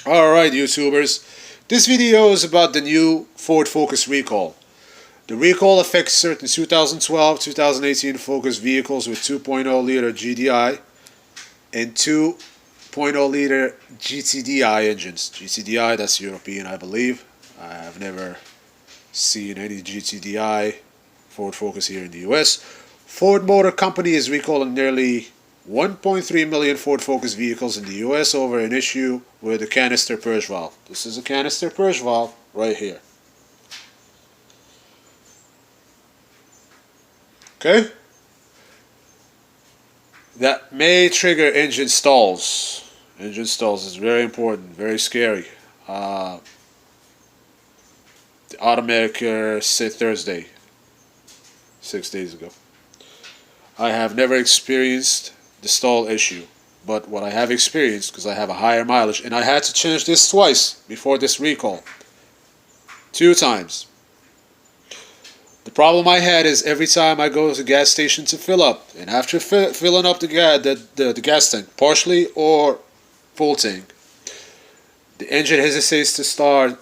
Alright, YouTubers. This video is about the new Ford Focus recall. The recall affects certain 2012-2018 Focus vehicles with 2.0 liter GDI and 2.0 liter GTDI engines. GTDI, that's European, I believe. I have never seen any GTDI Ford Focus here in the US. Ford Motor Company is recalling nearly 1.3 million Ford Focus vehicles in the US over an issue with the canister purge valve. This is a canister purge valve right here. Okay? That may trigger engine stalls. Engine stalls is very important, very scary. The automaker said Thursday, 6 days ago. I have never experienced the stall issue, but what I have experienced, because I have a higher mileage, and I had to change this twice before this recall. 2 times. The problem I had is every time I go to the gas station to fill up, and after filling up the gas tank, partially or full tank, the engine hesitates to start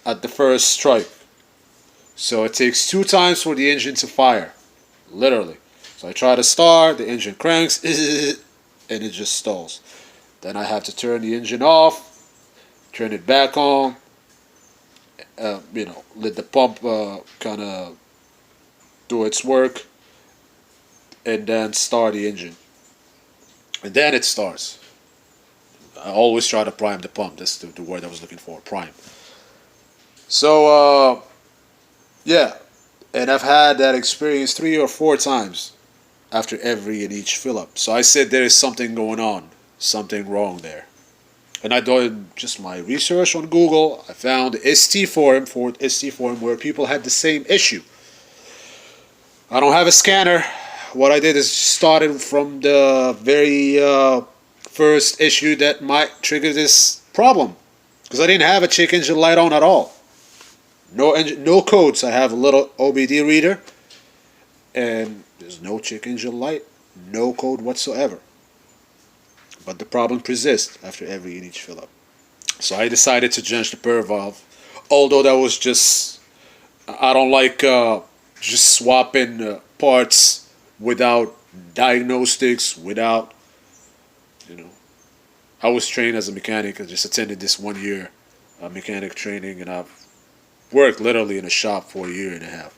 at the first strike. So it takes 2 times for the engine to fire, literally. So I try to start, the engine cranks, and it just stalls. Then I have to turn the engine off, turn it back on, let the pump kind of do its work, and then start the engine. And then it starts. I always try to prime the pump. That's the word I was looking for, prime. So, yeah. And I've had that experience 3 or 4 times after every and each fill up. So I said there is something going on, something wrong there. And I did just my research on Google. I found the ST forum, Ford ST forum, where people had the same issue. I don't have a scanner. What I did is started from the very first issue that might trigger this problem, because I didn't have a check engine light on at all. No codes. I have a little OBD reader, and there's no check engine light, no code whatsoever. But the problem persists after every and each fill up. So I decided to change the purge valve. Although that was just, I don't like just swapping parts without diagnostics, without, I was trained as a mechanic. I just attended this 1 year mechanic training, and I've worked literally in a shop for a year and a half.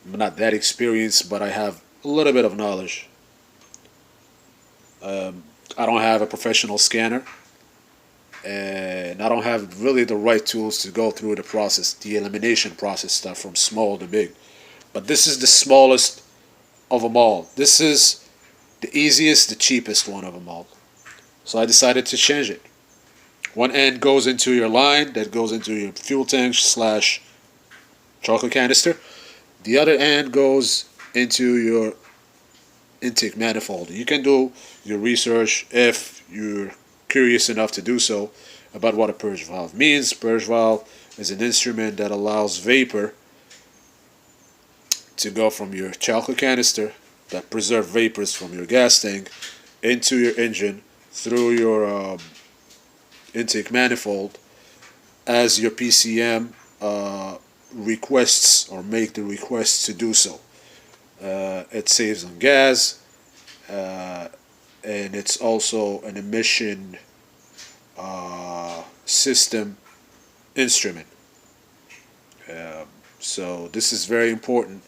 I'm not that experienced, but I have a little bit of knowledge. I don't have a professional scanner, and I don't have really the right tools to go through the process, the elimination process stuff from small to big. But this is the smallest of them all. This is the easiest, the cheapest one of them all. So I decided to change it. One end goes into your line, that goes into your fuel tank / chocolate canister. The other end goes into your intake manifold. You can do your research if you're curious enough to do so about what a purge valve means. Purge valve is an instrument that allows vapor to go from your chocolate canister that preserve vapors from your gas tank into your engine through your intake manifold as your PCM requests or make the requests to do so. It saves on gas, and it's also an emission system instrument. So this is very important,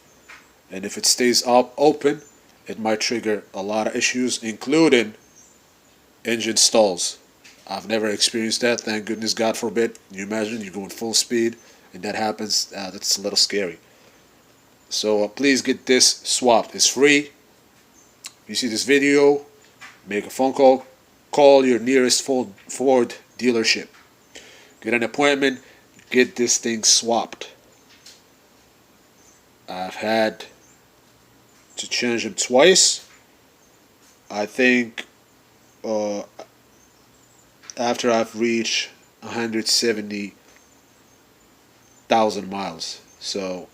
and if it stays open, it might trigger a lot of issues, including engine stalls. I've never experienced that, thank goodness, God forbid. You imagine you're going full speed and that happens, that's a little scary. So please get this swapped. It's free. If you see this video, make a phone call. Call your nearest Ford dealership. Get an appointment. Get this thing swapped. I've had to change them twice. I think after I've reached 170,000 miles. So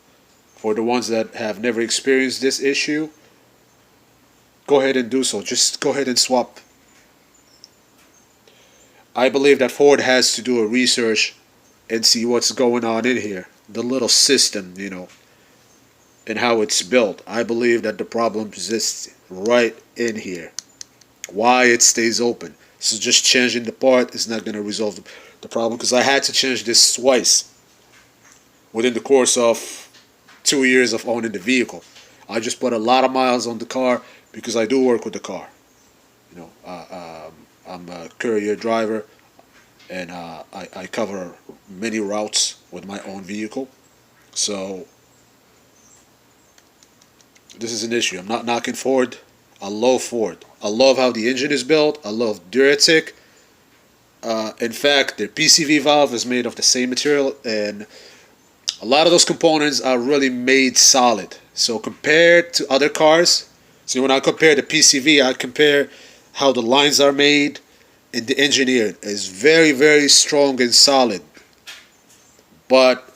for the ones that have never experienced this issue, go ahead and do so. Just go ahead and swap. I believe that Ford has to do a research and see what's going on in here, the little system, and how it's built. I believe that the problem exists right in here. Why it stays open. So just changing the part is not going to resolve the problem, because I had to change this twice within the course of 2 years of owning the vehicle. I just put a lot of miles on the car because I do work with the car. I'm a courier driver, and I cover many routes with my own vehicle. So this is an issue. I'm not knocking Ford. I love Ford. I love how the engine is built. I love Duratec. In fact, their PCV valve is made of the same material, and a lot of those components are really made solid. So compared to other cars, see, when I compare the PCV, I compare how the lines are made, and the engineering is very, very strong and solid. But,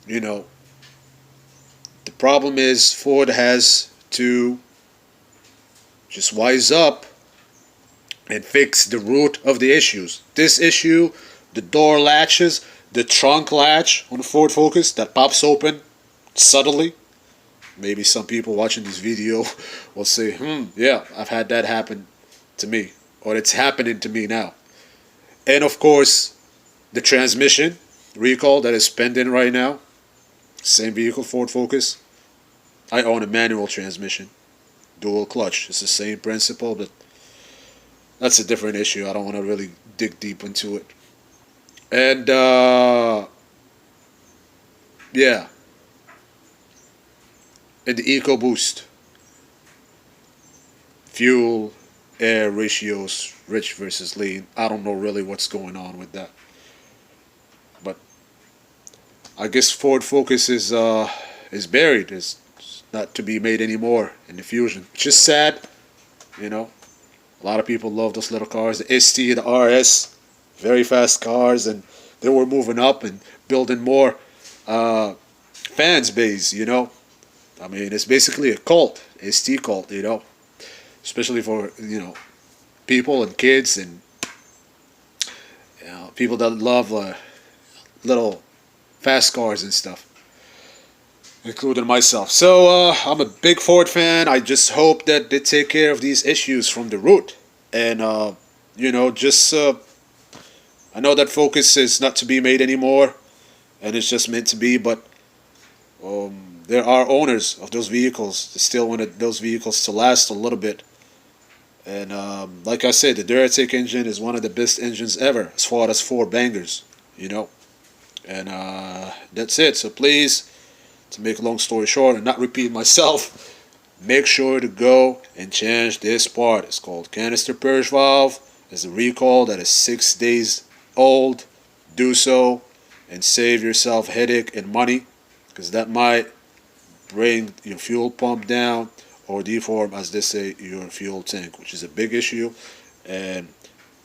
the problem is Ford has to just wise up and fix the root of the issues. This issue, the door latches, the trunk latch on the Ford Focus that pops open subtly. Maybe some people watching this video will say, yeah, I've had that happen to me, or it's happening to me now. And of course, the transmission recall that is pending right now. Same vehicle, Ford Focus. I own a manual transmission, dual clutch. It's the same principle, but that's a different issue. I don't want to really dig deep into it. And yeah, and the EcoBoost, fuel air ratios, rich versus lean. I don't know really what's going on with that, but I guess Ford Focus is buried. It's not to be made anymore in the Fusion, which is sad. A lot of people love those little cars, the ST, the RS, very fast cars, and they were moving up and building more fans base. I mean, it's basically a cult, ST cult. Especially for people and kids and people that love little fast cars and stuff, including myself. So I'm a big Ford fan. I just hope that they take care of these issues from the root. And just I know that Focus is not to be made anymore, and it's just meant to be. But there are owners of those vehicles that still wanted those vehicles to last a little bit. And like I said, the Duratec engine is one of the best engines ever as far as four bangers, And that's it. So please, to make a long story short and not repeat myself, make sure to go and change this part. It's called canister purge valve. It's a recall that is 6 days old. Do so and save yourself headache and money, because that might bring your fuel pump down or deform, as they say, your fuel tank, which is a big issue, and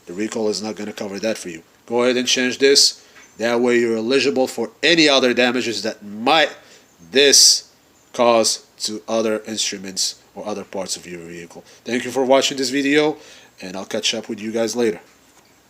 the recall is not going to cover that for you. Go ahead and change this. That way you're eligible for any other damages that might this cause to other instruments or other parts of your vehicle. Thank you for watching this video, and I'll catch up with you guys later.